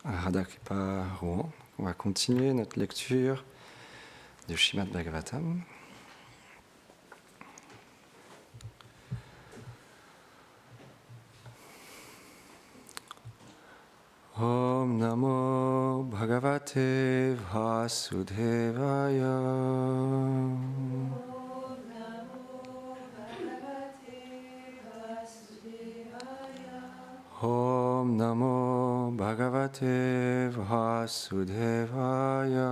à Radhakripa Rouen. On va continuer notre lecture du Srimad Bhagavatam. Om Namo Bhagavate Vasudevaya. Om Namo Bhagavate Vasudevaya.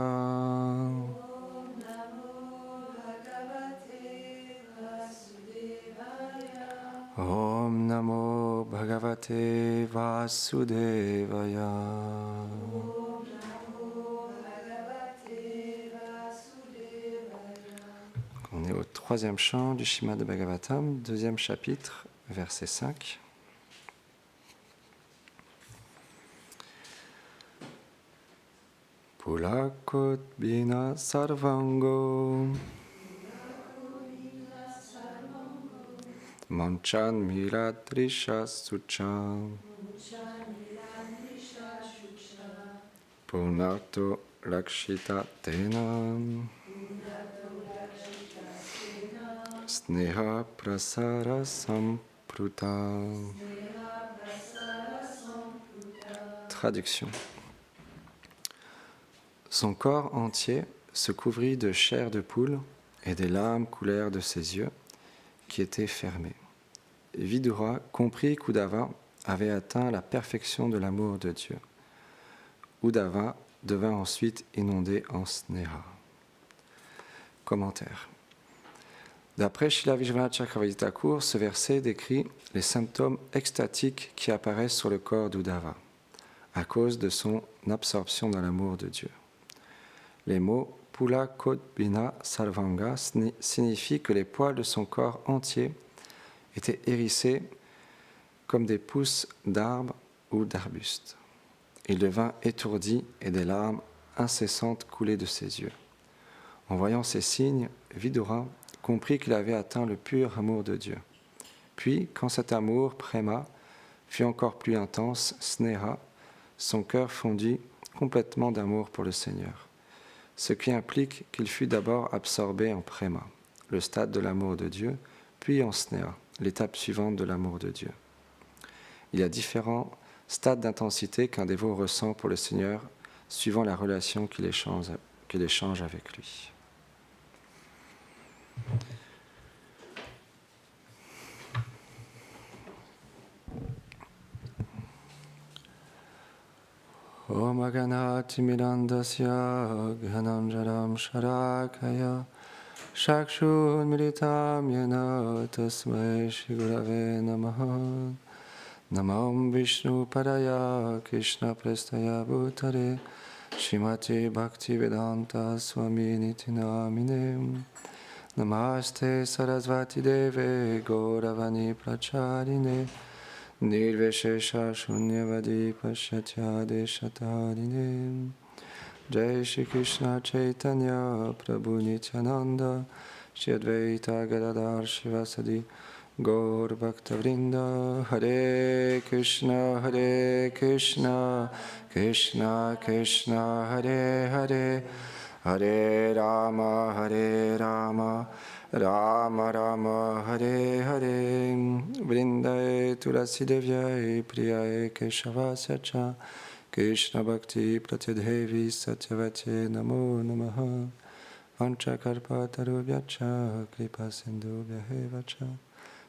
Om Namo Bhagavate Vasudevaya. On est au 3e chant du Srimad Bhagavatam, 2e chapitre, verset 5. Pulakot bina sarvango manchan miladrisha suchan punato lakshita tenam sneha prasara sampruta. Traduction. Son corps entier se couvrit de chair de poule et des larmes coulèrent de ses yeux qui étaient fermés. Vidura comprit qu'Uddhava avait atteint la perfection de l'amour de Dieu. Uddhava devint ensuite inondé en sneha. Commentaire. D'après Srila Vishwanath Chakravarti Thakur, ce verset décrit les symptômes extatiques qui apparaissent sur le corps d'Uddhava à cause de son absorption dans l'amour de Dieu. Les mots Pula Kodbina Sarvanga signifient que les poils de son corps entier étaient hérissés comme des pousses d'arbres ou d'arbustes. Il devint étourdi et des larmes incessantes coulaient de ses yeux. En voyant ces signes, Vidura comprit qu'il avait atteint le pur amour de Dieu. Puis, quand cet amour, prema, fut encore plus intense, sneha, son cœur fondit complètement d'amour pour le Seigneur. Ce qui implique qu'il fut d'abord absorbé en prema, le stade de l'amour de Dieu, puis en sneha, l'étape suivante de l'amour de Dieu. Il y a différents stades d'intensité qu'un dévot ressent pour le Seigneur, suivant la relation qu'il échange avec lui. Om Aganati Mirandasya Ghananjaram Sharakaya Shakshun Militam Yena Tasmai Shigurave Namaha Namam Vishnu Padaya Krishna Prestaya Bhutare Shrimati Bhakti Vedanta Swami Nitinamine Namaste Sarasvati Deve Gauravani Pracharine Nirveshesha Shunyavadi Pashatya Deshatarine Jai Shri Krishna Chaitanya Prabhu Nityananda Shri Advaita Gadadhar Shivasadi Gaur Bhakta Vrinda Hare Krishna Krishna Krishna Hare Hare Hare Rama Rama Rama Hare Hare Vrindaye Tulasi Devyaye Priyaye Keshavasya Cha Krishna Bhakti Pratyadevi Satyavate Namo Namaha Vanchakarpatarubhyacha Kripa Sindhubhyahevacha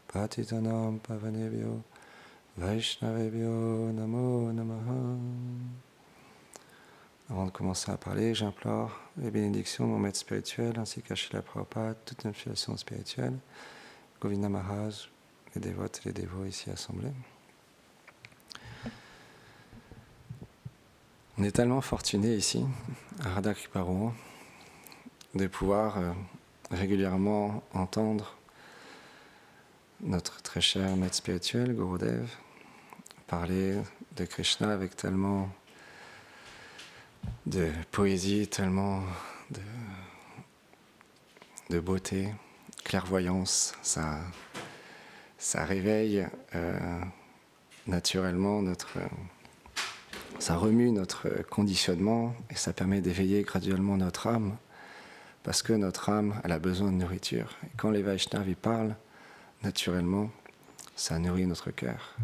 Patitanam Pavanebhyo Vaishnavebhyo Namo Namaha. Avant de commencer à parler, j'implore les bénédictions de mon maître spirituel ainsi qu'à Srila Prabhupada, toute notre filiation spirituelle, Govinda Maharaj, les dévotes et les dévots ici assemblés. On est tellement fortunés ici, à Radhakripa Rouen, de pouvoir régulièrement entendre notre très cher maître spirituel, Gurudev, parler de Krishna avec tellement de poésie, tellement de beauté, clairvoyance. Ça réveille naturellement ça remue notre conditionnement et ça permet d'éveiller graduellement notre âme, parce que notre âme, elle a besoin de nourriture. Et quand les Vaishnavas y parlent, naturellement, ça nourrit notre cœur.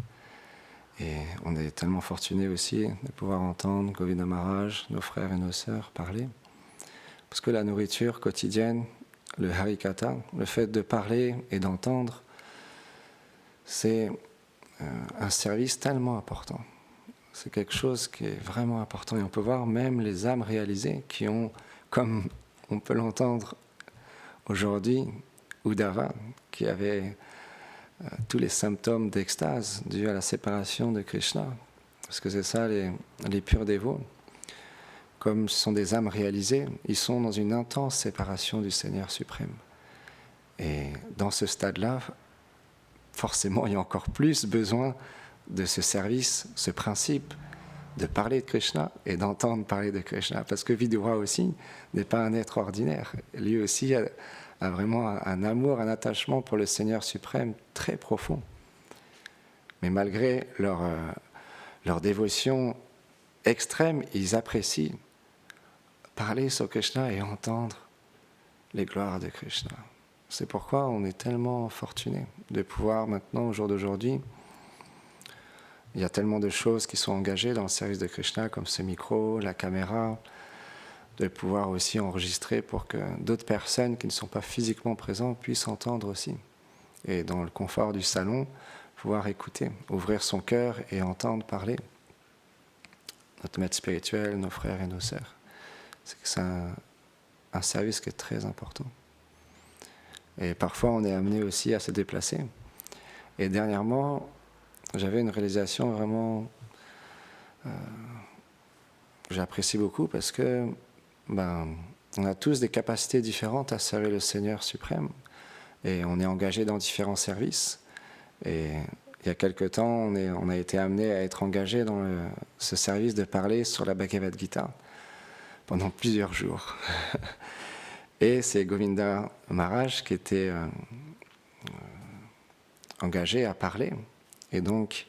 Et on est tellement fortunés aussi de pouvoir entendre Govinda Maharaj, nos frères et nos sœurs parler. Parce que la nourriture quotidienne, le Harikatha, le fait de parler et d'entendre, c'est un service tellement important. C'est quelque chose qui est vraiment important. Et on peut voir même les âmes réalisées qui ont, comme on peut l'entendre aujourd'hui, Uddhava, qui avait tous les symptômes d'extase dus à la séparation de Krishna. Parce que c'est ça les purs dévots. Comme ce sont des âmes réalisées, ils sont dans une intense séparation du Seigneur suprême. Et dans ce stade-là, forcément, il y a encore plus besoin de ce service, ce principe de parler de Krishna et d'entendre parler de Krishna. Parce que Vidura aussi n'est pas un être ordinaire. Lui aussi a vraiment un amour, un attachement pour le Seigneur suprême très profond. Mais malgré leur dévotion extrême, ils apprécient parler sur Krishna et entendre les gloires de Krishna. C'est pourquoi on est tellement fortunés de pouvoir maintenant, au jour d'aujourd'hui, il y a tellement de choses qui sont engagées dans le service de Krishna, comme ce micro, la caméra, de pouvoir aussi enregistrer pour que d'autres personnes qui ne sont pas physiquement présentes puissent entendre aussi. Et dans le confort du salon, pouvoir écouter, ouvrir son cœur et entendre parler notre maître spirituel, nos frères et nos sœurs. C'est un service qui est très important. Et parfois, on est amené aussi à se déplacer. Et dernièrement, j'avais une réalisation vraiment que j'apprécie beaucoup parce que on a tous des capacités différentes à servir le Seigneur suprême et on est engagé dans différents services. Et il y a quelque temps, on a été amené à être engagé dans ce service de parler sur la Bhagavad Gita pendant plusieurs jours. Et c'est Govinda Maharaj qui était engagé à parler. Et donc,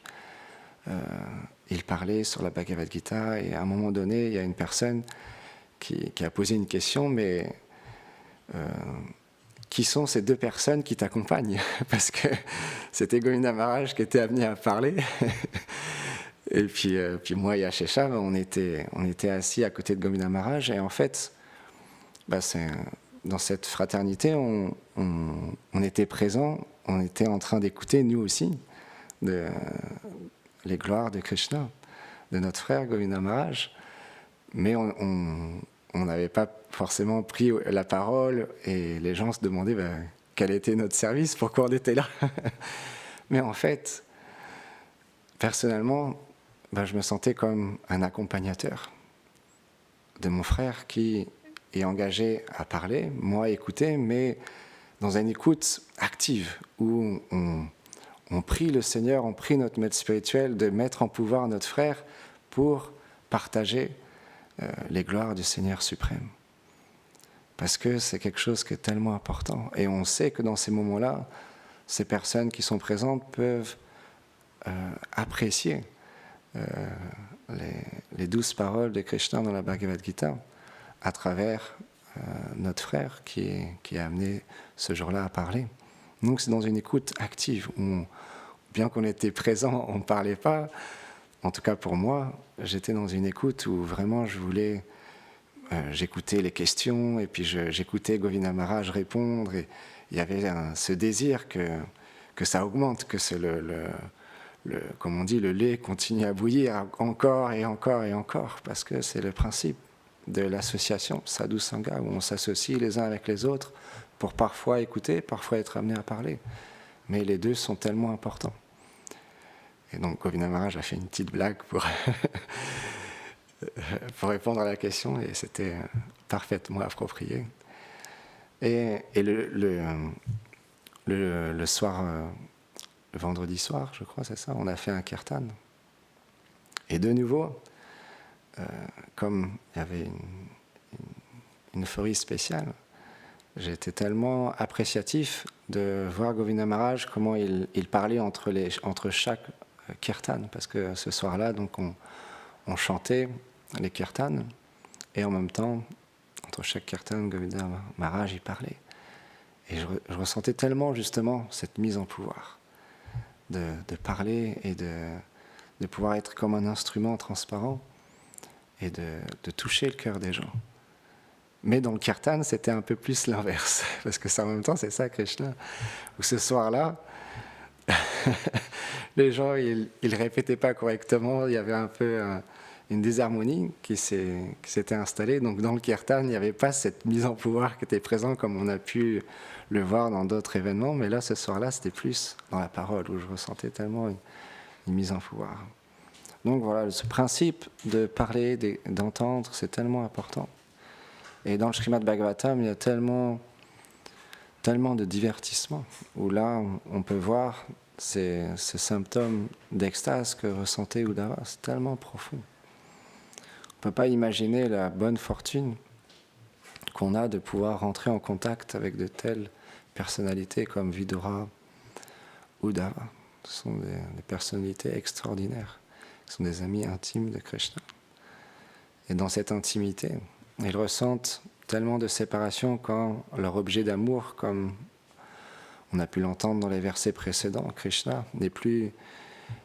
il parlait sur la Bhagavad Gita et à un moment donné, il y a une personne qui a posé une question, mais qui sont ces deux personnes qui t'accompagnent? Parce que c'était Govinda Maharaj qui était amené à parler. Et puis moi et Ashesha, on était assis à côté de Govinda Maharaj. Et en fait, dans cette fraternité, on était présents, on était en train d'écouter, nous aussi, les gloires de Krishna, de notre frère Govinda Maharaj. Mais on n'avait pas forcément pris la parole et les gens se demandaient quel était notre service, pourquoi on était là. Mais en fait, personnellement, je me sentais comme un accompagnateur de mon frère qui est engagé à parler, moi à écouter, mais dans une écoute active où on prie le Seigneur, on prie notre maître spirituel de mettre en pouvoir notre frère pour partager les gloires du Seigneur suprême. Parce que c'est quelque chose qui est tellement important. Et on sait que dans ces moments-là, ces personnes qui sont présentes peuvent apprécier les douces paroles de Krishna dans la Bhagavad Gita à travers notre frère qui a amené ce jour-là à parler. Donc c'est dans une écoute active où, bien qu'on était présent, on ne parlait pas. En tout cas pour moi, j'étais dans une écoute où vraiment j'écoutais les questions et puis j'écoutais Govinda Maharaj répondre et il y avait ce désir que ça augmente, que c'est comme on dit, le lait continue à bouillir encore et encore et encore, parce que c'est le principe de l'association Sadhu Sangha, où on s'associe les uns avec les autres pour parfois écouter, parfois être amené à parler. Mais les deux sont tellement importants. Et donc Govinda Maharaj a fait une petite blague pour répondre à la question, et c'était parfaitement approprié. Et le soir, le vendredi soir, je crois, c'est ça, on a fait un kirtan. Et de nouveau, comme il y avait une euphorie spéciale, j'étais tellement appréciatif de voir Govinda Maharaj, comment il parlait entre chaque kirtan, parce que ce soir-là, donc on chantait les kirtans, et en même temps, entre chaque kirtan, Govinda Maharaj y parlait. Et je ressentais tellement justement cette mise en pouvoir, de parler et de pouvoir être comme un instrument transparent et de toucher le cœur des gens. Mais dans le kirtan, c'était un peu plus l'inverse, parce que ça, en même temps, c'est ça Krishna, où ce soir-là, les gens, ils répétaient pas correctement, il y avait un peu une désharmonie qui s'était installée. Donc dans le kirtan, il n'y avait pas cette mise en pouvoir qui était présente comme on a pu le voir dans d'autres événements, mais là, ce soir-là, c'était plus dans la parole, où je ressentais tellement une mise en pouvoir. Donc voilà, ce principe de parler, d'entendre, c'est tellement important. Et dans le Srimad Bhagavatam, il y a tellement de divertissement, où là, on peut voir ces symptômes d'extase que ressentait Uddhava. C'est tellement profond. On ne peut pas imaginer la bonne fortune qu'on a de pouvoir rentrer en contact avec de telles personnalités comme Vidura, Uddhava. Ce sont des personnalités extraordinaires. Ce sont des amis intimes de Krishna. Et dans cette intimité, ils ressentent tellement de séparation quand leur objet d'amour, comme on a pu l'entendre dans les versets précédents, Krishna n'est plus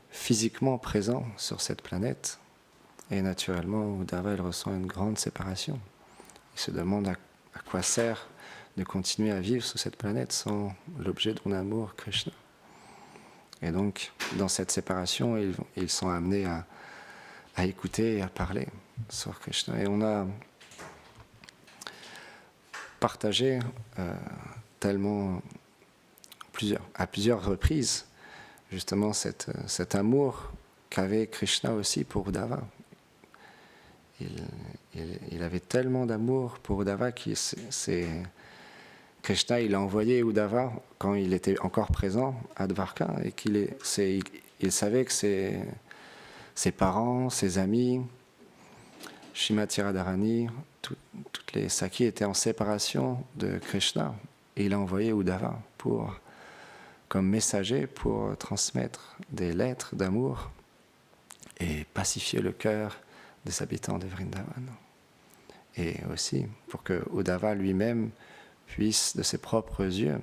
physiquement présent sur cette planète. Et naturellement, Uddhava, il ressent une grande séparation. Il se demande à quoi sert de continuer à vivre sur cette planète sans l'objet de mon amour, Krishna. Et donc, dans cette séparation, ils sont amenés à écouter et à parler sur Krishna. Et on a partagé tellement à plusieurs reprises justement cet amour qu'avait Krishna aussi pour Uddhava. Il avait tellement d'amour pour Uddhava Krishna, il a envoyé Uddhava quand il était encore présent à Dvarka et il savait que ses parents, ses amis, Shrimati Radharani, toutes les Sakis étaient en séparation de Krishna. Et il a envoyé Uddhava comme messager pour transmettre des lettres d'amour et pacifier le cœur des habitants de Vrindavan. Et aussi pour que Uddhava lui-même puisse, de ses propres yeux,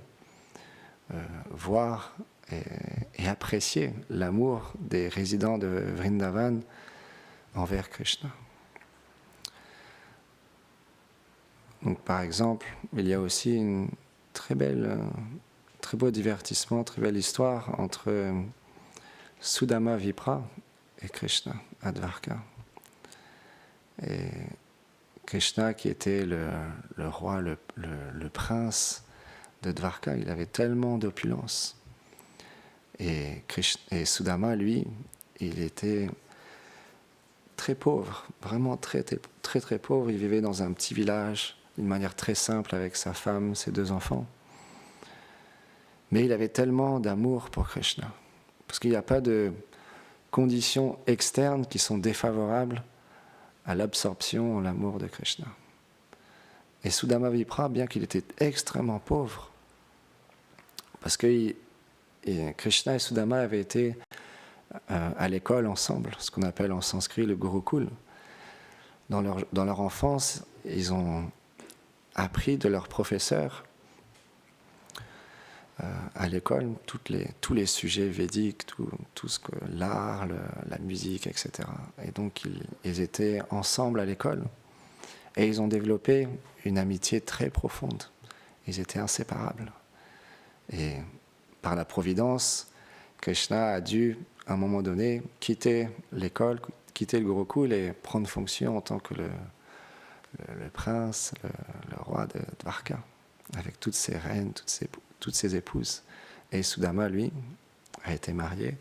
voir et apprécier l'amour des résidents de Vrindavan envers Krishna. Donc, par exemple, il y a aussi une très beau divertissement, très belle histoire entre Sudama Vipra et Krishna à Dvarka. Et Krishna, qui était le roi, le prince de Dvarka, il avait tellement d'opulence. Et Sudama, lui, il était très pauvre, vraiment très pauvre. Il vivait dans un petit village, d'une manière très simple, avec sa femme, ses 2 enfants. Mais il avait tellement d'amour pour Krishna, parce qu'il n'y a pas de conditions externes qui sont défavorables à l'absorption, à l'amour de Krishna. Et Sudama Vipra, bien qu'il était extrêmement pauvre, parce que Krishna et Sudama avaient été à l'école ensemble, ce qu'on appelle en sanskrit le Gurukul. Dans leur enfance, ils ont appris de leurs professeurs à l'école tous les sujets védiques, tout ce que l'art, la musique, etc. Et donc ils étaient ensemble à l'école et ils ont développé une amitié très profonde. Ils étaient inséparables. Et par la providence, Krishna a dû, à un moment donné, quitter l'école, quitter le Gurukul et prendre fonction en tant que le prince, le roi de Dvarka, avec toutes ses reines, toutes ses épouses. Et Sudama, lui, a été marié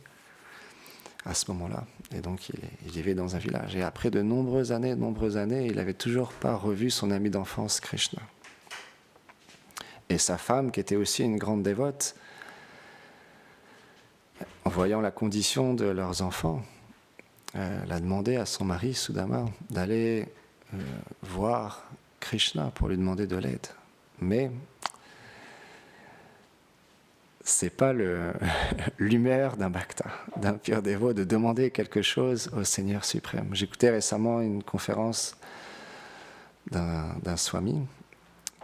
à ce moment-là. Et donc, il vivait dans un village. Et après de nombreuses années, il n'avait toujours pas revu son ami d'enfance, Krishna. Et sa femme, qui était aussi une grande dévote, en voyant la condition de leurs enfants, elle a demandé à son mari, Sudama, d'aller voir Krishna pour lui demander de l'aide. Mais c'est pas l'humeur d'un bhakta, d'un pur dévot, de demander quelque chose au Seigneur suprême. J'écoutais récemment une conférence d'un swami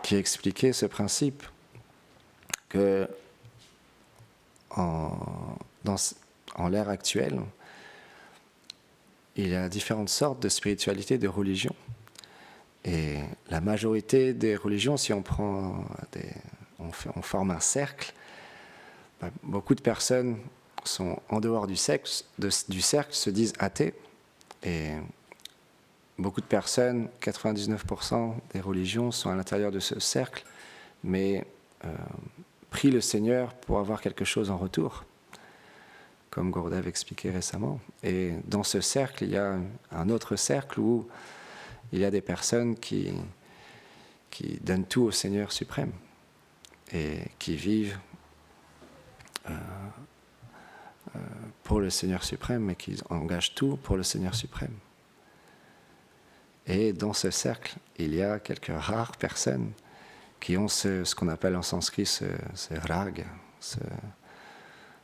qui expliquait ce principe que en l'ère actuelle, il y a différentes sortes de spiritualité, de religions. Et la majorité des religions, si on prend on forme un cercle, beaucoup de personnes sont en dehors du cercle, se disent athées. Et beaucoup de personnes, 99% des religions sont à l'intérieur de ce cercle, mais prient le Seigneur pour avoir quelque chose en retour, comme Gurudev expliquait récemment. Et dans ce cercle, il y a un autre cercle où il y a des personnes qui donnent tout au Seigneur suprême et qui vivent pour le Seigneur suprême et qui engagent tout pour le Seigneur suprême. Et dans ce cercle, il y a quelques rares personnes qui ont ce qu'on appelle en sanskrit ce rag,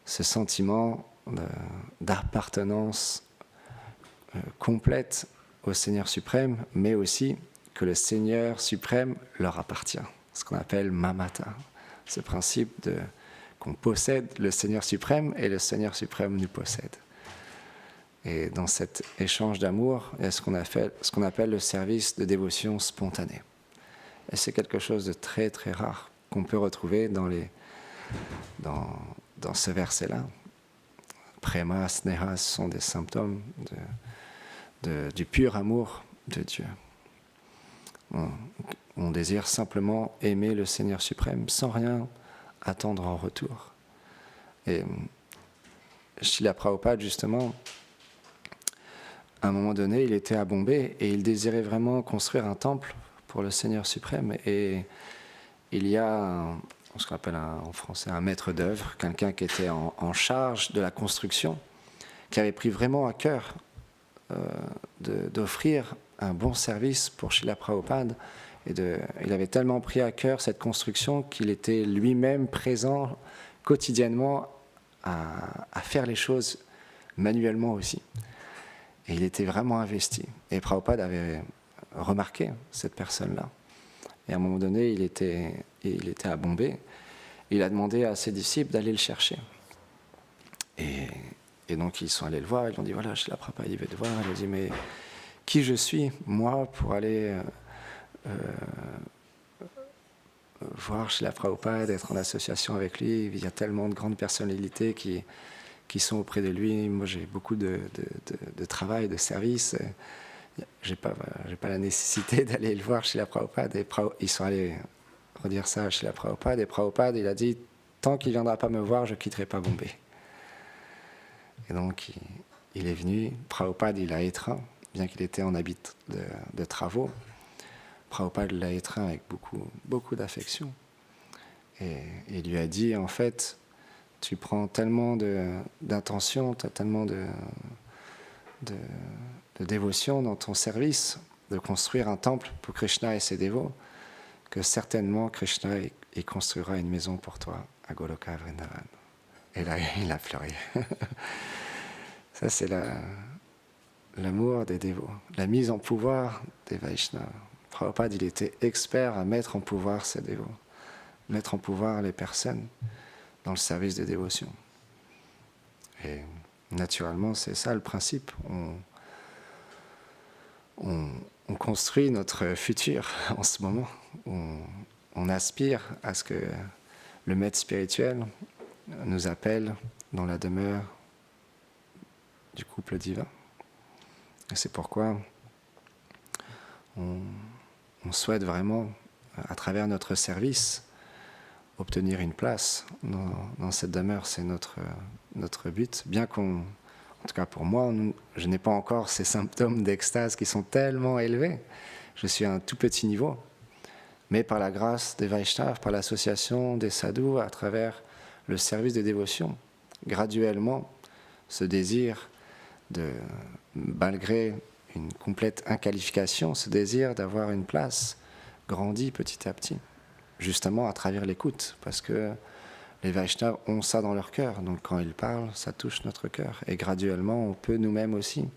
ce sentiment d'appartenance complète au Seigneur suprême, mais aussi que le Seigneur suprême leur appartient, ce qu'on appelle mamata, ce principe qu'on possède le Seigneur suprême et le Seigneur suprême nous possède. Et dans cet échange d'amour, il y a ce qu'on appelle le service de dévotion spontanée. Et c'est quelque chose de très très rare qu'on peut retrouver dans ce verset-là. Prema, sneha sont des symptômes du pur amour de Dieu. On désire simplement aimer le Seigneur suprême sans rien attendre en retour. Et Srila Prabhupada, justement, à un moment donné, il était à Bombay et il désirait vraiment construire un temple pour le Seigneur suprême. Et il y a ce qu'on appelle en français un maître d'œuvre, quelqu'un qui était en charge de la construction, qui avait pris vraiment à cœur d'offrir un bon service pour Srila Prabhupada. Il avait tellement pris à cœur cette construction qu'il était lui-même présent quotidiennement à faire les choses manuellement aussi. Et il était vraiment investi. Et Prabhupada avait remarqué cette personne-là. Et à un moment donné, il était à Bombay. Il a demandé à ses disciples d'aller le chercher. Et donc, ils sont allés le voir. Ils lui ont dit, voilà, Srila Prabhupada, il veut te voir. Il a dit, mais qui je suis, moi, pour aller voir Srila Prabhupada, être en association avec lui. Il y a tellement de grandes personnalités qui sont auprès de lui. Moi, j'ai beaucoup de travail, de service. J'ai pas la nécessité d'aller le voir chez la Prabhupada. Ils sont allés redire ça chez la Prabhupada. Et Prabhupada, il a dit, tant qu'il ne viendra pas me voir, je ne quitterai pas Bombay. Et donc, il est venu. Prabhupada, il l'a étreint, bien qu'il était en habit de travaux. Prabhupada l'a étreint avec beaucoup d'affection. Et il lui a dit, en fait, tu prends tellement d'intention, tu as tellement de dévotion dans ton service, de construire un temple pour Krishna et ses dévots, que certainement Krishna y construira une maison pour toi à Goloka Vrindavan. Et là, il a pleuré. Ça, c'est l'amour des dévots, la mise en pouvoir des Vaishnavas. Prabhupada, il était expert à mettre en pouvoir ses dévots, mettre en pouvoir les personnes dans le service de dévotion. Et naturellement, c'est ça le principe. On construit notre futur en ce moment. On aspire à ce que le maître spirituel nous appelle dans la demeure du couple divin. Et c'est pourquoi on souhaite vraiment, à travers notre service, obtenir une place dans cette demeure. C'est notre but. Bien en tout cas pour moi, je n'ai pas encore ces symptômes d'extase qui sont tellement élevés. Je suis à un tout petit niveau. Mais par la grâce des Vaishnavas, par l'association des sadhus, à travers le service de dévotion, graduellement, ce désir malgré une complète inqualification, ce désir d'avoir une place grandit petit à petit, justement à travers l'écoute, parce que les Vaishnavas ont ça dans leur cœur. Donc quand ils parlent, ça touche notre cœur. Et graduellement, on peut nous-mêmes aussi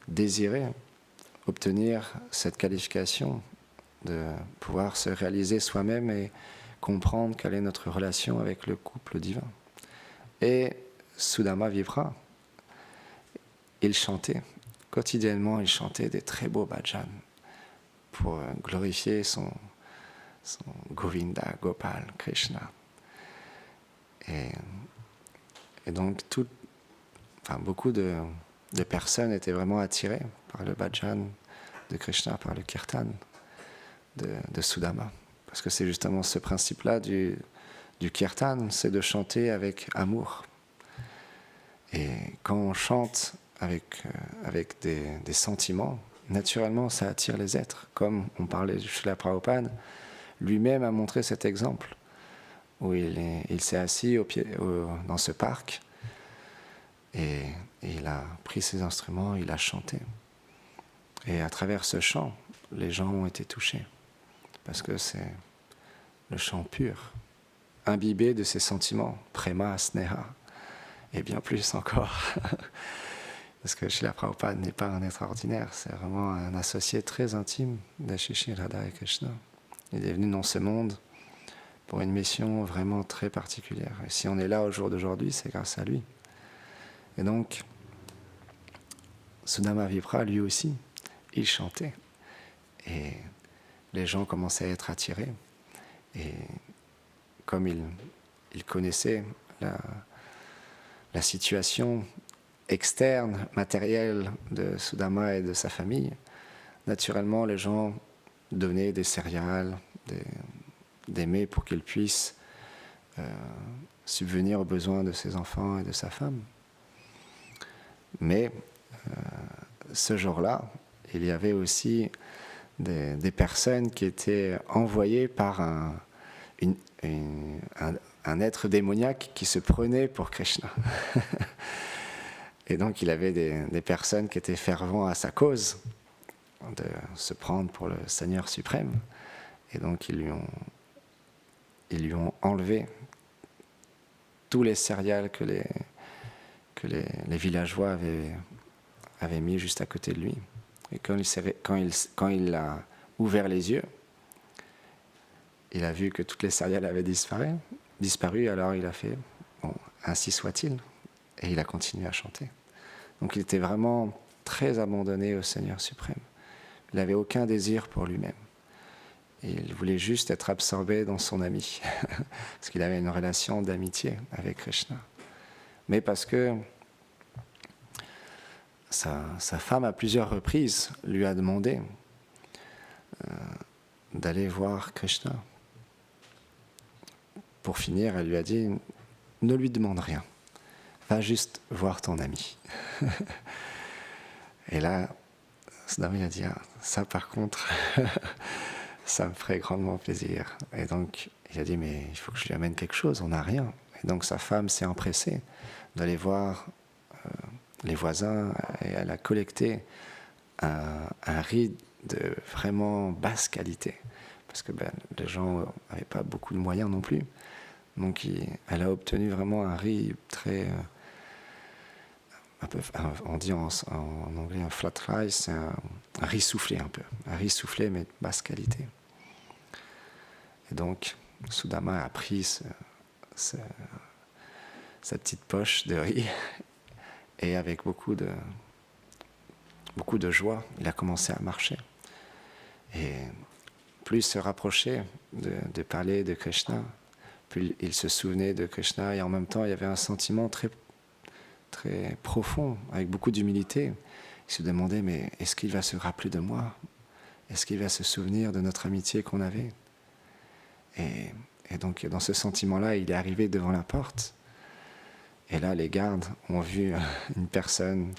désirer obtenir cette qualification de pouvoir se réaliser soi-même et comprendre quelle est notre relation avec le couple divin. Et Sudama Vipra, il chantait, quotidiennement il chantait des très beaux bhajans pour glorifier son Govinda, Gopal, Krishna. Et donc beaucoup de personnes étaient vraiment attirées par le bhajan de Krishna, par le kirtan de Sudama. Parce que c'est justement ce principe-là du kirtan, c'est de chanter avec amour. Et quand on chante avec des sentiments, naturellement ça attire les êtres. Comme on parlait de Srila Prabhupada, lui-même a montré cet exemple, où il s'est assis dans ce parc, et il a pris ses instruments, il a chanté. Et à travers ce chant, les gens ont été touchés. Parce que c'est le chant pur, imbibé de ses sentiments, prema, sneha, et bien plus encore. Parce que Srila Prabhupada n'est pas un être ordinaire, c'est vraiment un associé très intime d'Ashishi Radha et Krishna. Il est venu dans ce monde pour une mission vraiment très particulière. Et si on est là au jour d'aujourd'hui, c'est grâce à lui. Et donc, Sudama Vipra, lui aussi, il chantait. Et les gens commençaient à être attirés. Et comme il connaissait la situation externe, matérielle de Sudama et de sa famille, naturellement, les gens donnaient des céréales, des mets pour qu'ils puissent subvenir aux besoins de ses enfants et de sa femme. Mais ce jour-là, il y avait aussi des personnes qui étaient envoyées par un être démoniaque qui se prenait pour Krishna. Et donc il avait des personnes qui étaient fervents à sa cause, de se prendre pour le Seigneur suprême. Et donc ils lui ont enlevé tous les céréales que les villageois avaient mis juste à côté de lui. Et quand il a ouvert les yeux, il a vu que toutes les céréales avaient disparu, alors il a fait « bon, ainsi soit-il ». Et il a continué à chanter. Donc il était vraiment très abandonné au Seigneur suprême. Il n'avait aucun désir pour lui-même. Et il voulait juste être absorbé dans son ami, parce qu'il avait une relation d'amitié avec Krishna. Mais parce que sa femme, à plusieurs reprises, lui a demandé d'aller voir Krishna. Pour finir, elle lui a dit « Ne lui demande rien, va juste voir ton ami. » Et là, Sudama a dit ah, « Ça par contre, ça me ferait grandement plaisir. » Et donc, il a dit « Mais il faut que je lui amène quelque chose, on n'a rien. » Et donc sa femme s'est empressée d'aller voir les voisins, et elle a collecté un riz de vraiment basse qualité. Parce que les gens n'avaient pas beaucoup de moyens non plus. Donc elle a obtenu vraiment un riz très... on dit en anglais un flat rice, c'est un riz soufflé un peu. Un riz soufflé mais de basse qualité. Et donc Sudama a pris sa petite poche de riz et avec beaucoup de joie, il a commencé à marcher. Et plus il se rapprochait de parler de Krishna, plus il se souvenait de Krishna, et en même temps il y avait un sentiment très, très profond, avec beaucoup d'humilité. Il se demandait, mais est-ce qu'il va se rappeler de moi? Est-ce qu'il va se souvenir de notre amitié qu'on avait? Et donc dans ce sentiment-là, il est arrivé devant la porte, et là les gardes ont vu une personne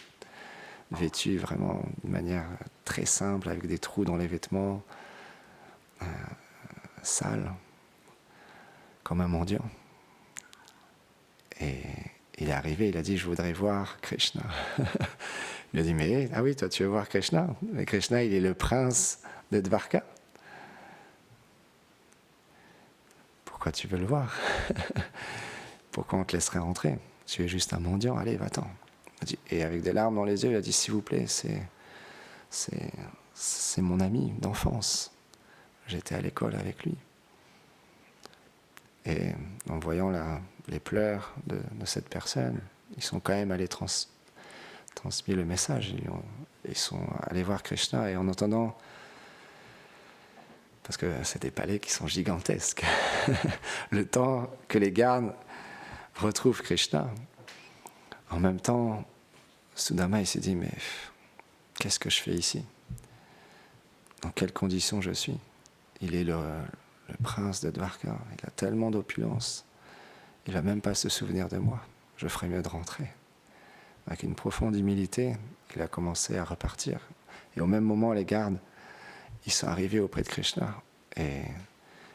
vêtue vraiment de manière très simple, avec des trous dans les vêtements, sale, comme un mendiant. Et il est arrivé, il a dit, je voudrais voir Krishna. Il a dit, mais ah oui, toi tu veux voir Krishna? Mais Krishna, il est le prince de Dvarka. pourquoi tu veux le voir? Pourquoi on te laisserait rentrer? Tu es juste un mendiant, allez, va-t'en. Et avec des larmes dans les yeux, il a dit, s'il vous plaît, c'est mon ami d'enfance. J'étais à l'école avec lui. Et en voyant les pleurs de cette personne, ils sont quand même allés transmis le message. Ils sont allés voir Krishna et en entendant, parce que c'est des palais qui sont gigantesques, le temps que les gardes retrouvent Krishna, en même temps, Sudama il s'est dit, mais qu'est-ce que je fais ici? Dans quelles conditions je suis? Il est le prince de Dwarka, il a tellement d'opulence, il ne va même pas se souvenir de moi, je ferais mieux de rentrer. Avec une profonde humilité, il a commencé à repartir. Et au même moment, les gardes, ils sont arrivés auprès de Krishna. Et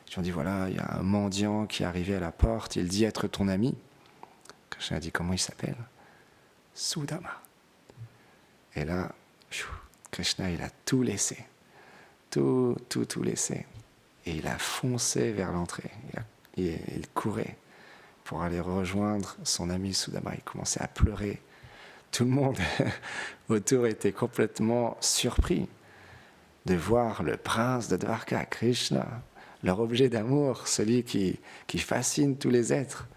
ils lui ont dit, voilà, il y a un mendiant qui est arrivé à la porte, il dit être ton ami. Krishna a dit, comment il s'appelle? Sudama. Et là, Krishna, il a tout laissé. Tout laissé. Et il a foncé vers l'entrée. Il courait pour aller rejoindre son ami Sudama. Il commençait à pleurer. Tout le monde autour était complètement surpris de voir le prince de Dwarka, Krishna, leur objet d'amour, celui qui fascine tous les êtres,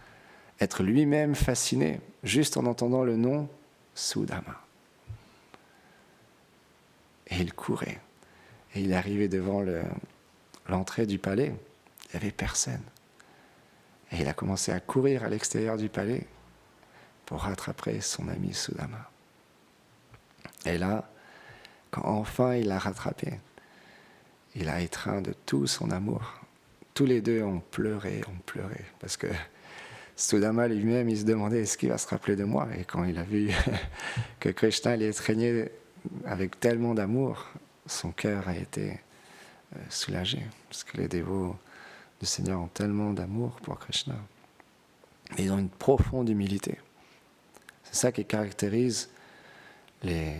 être lui-même fasciné juste en entendant le nom Sudama. Et il courait. Et il arrivait devant l'entrée du palais. Il n'y avait personne. Et il a commencé à courir à l'extérieur du palais pour rattraper son ami Sudama. Et là, quand enfin il l'a rattrapé, il a étreint de tout son amour. Tous les deux ont pleuré, parce que Sudama lui-même, il se demandait est-ce qu'il va se rappeler de moi. Et quand il a vu que Krishna l'étreignait avec tellement d'amour, son cœur a été soulagé, parce que les dévots du Seigneur ont tellement d'amour pour Krishna. Et ils ont une profonde humilité. C'est ça qui caractérise les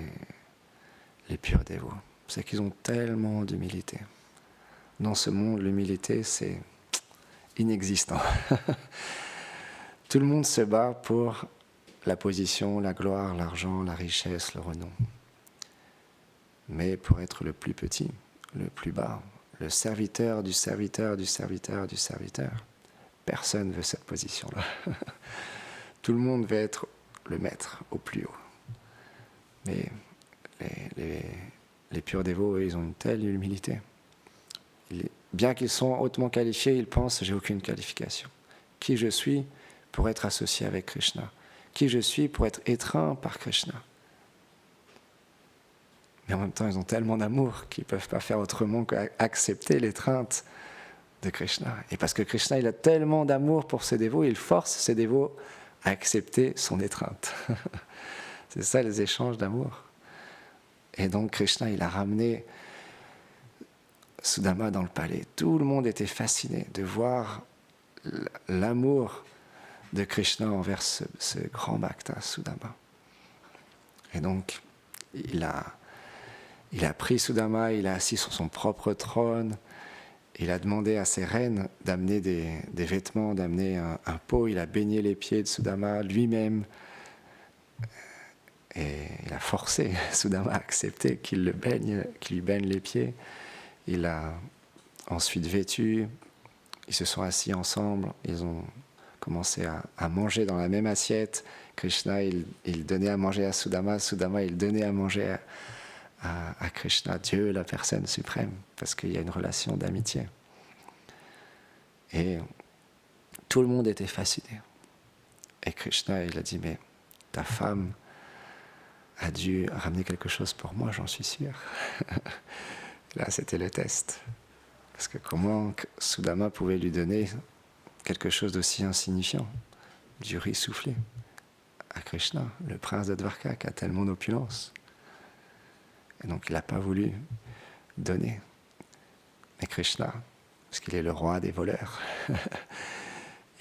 purs dévots. C'est qu'ils ont tellement d'humilité. Dans ce monde, l'humilité, c'est inexistant. Tout le monde se bat pour la position, la gloire, l'argent, la richesse, le renom. Mais pour être le plus petit, le plus bas, le serviteur du serviteur du serviteur du serviteur, personne ne veut cette position-là. Tout le monde veut être le maître au plus haut. Mais les purs dévots, eux, ils ont une telle humilité. Bien qu'ils sont hautement qualifiés, ils pensent « j'ai aucune qualification ». Qui je suis pour être associé avec Krishna? Qui je suis pour être étreint par Krishna? Mais en même temps, ils ont tellement d'amour qu'ils ne peuvent pas faire autrement qu'accepter l'étreinte de Krishna. Et parce que Krishna, il a tellement d'amour pour ses dévots, il force ses dévots à accepter son étreinte. C'est ça les échanges d'amour. Et donc Krishna, il a ramené Sudama dans le palais. Tout le monde était fasciné de voir l'amour de Krishna envers ce grand bhakta, Sudama. Et donc, il a pris Sudama, il a assis sur son propre trône, il a demandé à ses reines d'amener des vêtements, d'amener un pot, il a baigné les pieds de Sudama lui-même, et il a forcé Sudama à accepter qu'il lui baigne les pieds. Il a ensuite vêtu, ils se sont assis ensemble, ils ont commencé à manger dans la même assiette. Krishna, il donnait à manger à Sudama, Sudama, il donnait à manger à Krishna, Dieu, la personne suprême, parce qu'il y a une relation d'amitié. Et tout le monde était fasciné. Et Krishna, il a dit, mais ta femme a dû ramener quelque chose pour moi, j'en suis sûr. Là, c'était le test. Parce que comment Sudama pouvait lui donner quelque chose d'aussi insignifiant, du riz soufflé, à Krishna, le prince de Dwarka, qui a tellement d'opulence. Et donc, il n'a pas voulu donner. Mais Krishna, parce qu'il est le roi des voleurs,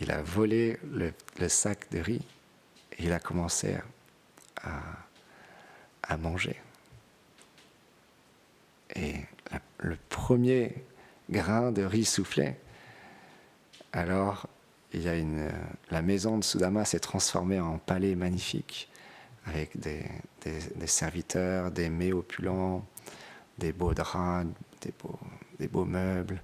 il a volé le sac de riz et il a commencé à manger. Et le premier grain de riz soufflé Alors, la maison de Sudama s'est transformée en palais magnifique, avec des serviteurs, des mets opulents, des beaux draps, des beaux meubles.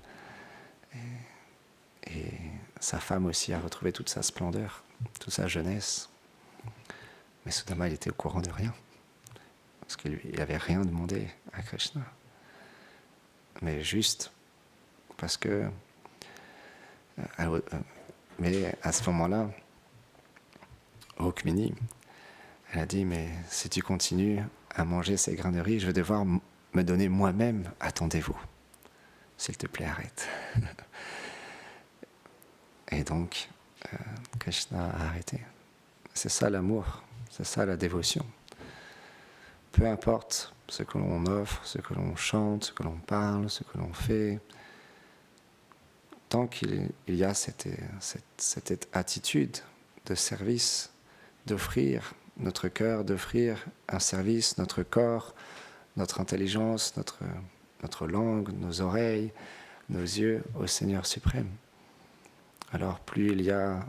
Et sa femme aussi a retrouvé toute sa splendeur, toute sa jeunesse. Mais Sudama, il était au courant de rien, parce qu'il n'avait rien demandé à Krishna. Mais juste parce que... mais à ce moment-là, Rukmini, elle a dit, mais si tu continues à manger ces grains de riz, je vais devoir me donner moi-même à ton dévot. S'il te plaît, arrête. Et donc, Krishna a arrêté. C'est ça l'amour, c'est ça la dévotion. Peu importe ce que l'on offre, ce que l'on chante, ce que l'on parle, ce que l'on fait, tant qu'il y a cette attitude de service, d'offrir notre cœur, d'offrir un service, notre corps, notre intelligence, notre langue, nos oreilles, nos yeux au Seigneur suprême. Alors plus il y a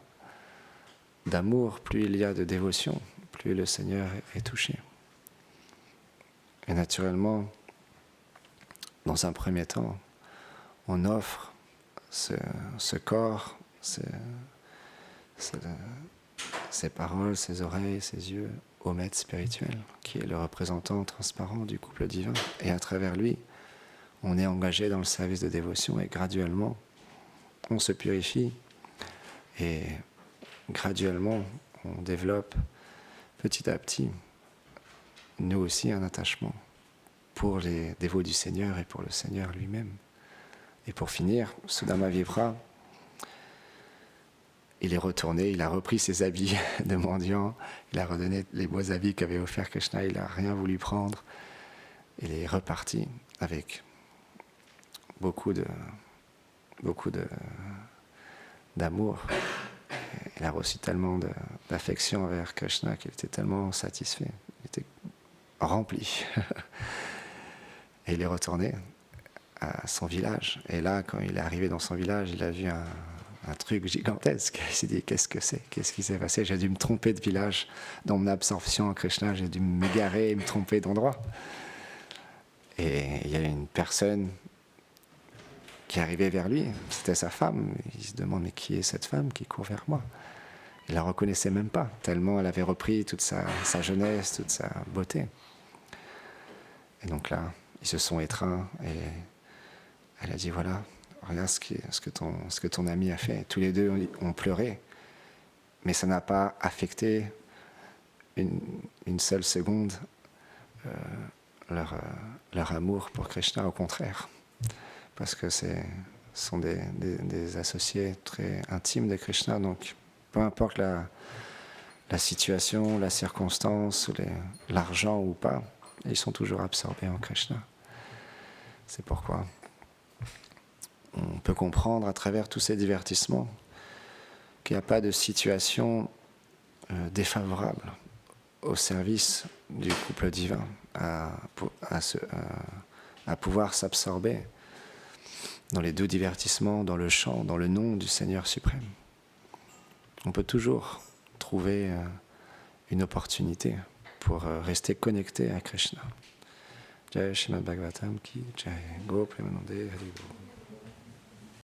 d'amour, plus il y a de dévotion, plus le Seigneur est touché. Et naturellement, dans un premier temps, on offre ce corps, ses paroles, ses oreilles, ses yeux au maître spirituel, qui est le représentant transparent du couple divin. Et à travers lui, on est engagé dans le service de dévotion et graduellement, on se purifie et graduellement, on développe petit à petit, nous aussi, un attachement pour les dévots du Seigneur et pour le Seigneur lui-même. Et pour finir, Sudama Vipra, il est retourné, il a repris ses habits de mendiant, il a redonné les beaux habits qu'avait offert Krishna, il n'a rien voulu prendre. Il est reparti avec beaucoup d'amour. Il a reçu tellement d'affection envers Krishna qu'il était tellement satisfait, il était rempli. Et il est retourné à son village. Et là, quand il est arrivé dans son village, il a vu un truc gigantesque. Il s'est dit, qu'est-ce que c'est ? Qu'est-ce qui s'est passé ? J'ai dû me tromper de village dans mon absorption en Krishna, j'ai dû m'égarer et me tromper d'endroit. Et il y a une personne qui est arrivée vers lui, c'était sa femme. Il se demande, mais qui est cette femme qui court vers moi ? Il la reconnaissait même pas, tellement elle avait repris toute sa jeunesse, toute sa beauté. Et donc là, ils se sont étreints et elle a dit, voilà, regarde ce que ton ami a fait. Tous les deux ont pleuré, mais ça n'a pas affecté une seule seconde leur amour pour Krishna, au contraire. Parce que ce sont des associés très intimes de Krishna, donc peu importe la situation, la circonstance, l'argent ou pas, ils sont toujours absorbés en Krishna. C'est pourquoi on peut comprendre à travers tous ces divertissements qu'il n'y a pas de situation défavorable au service du couple divin, à pouvoir s'absorber dans les doux divertissements, dans le chant, dans le nom du Seigneur suprême. On peut toujours trouver une opportunité pour rester connecté à Krishna. Jai Srimad Bhagavatam ki Jai Go Premanande Hari Bo.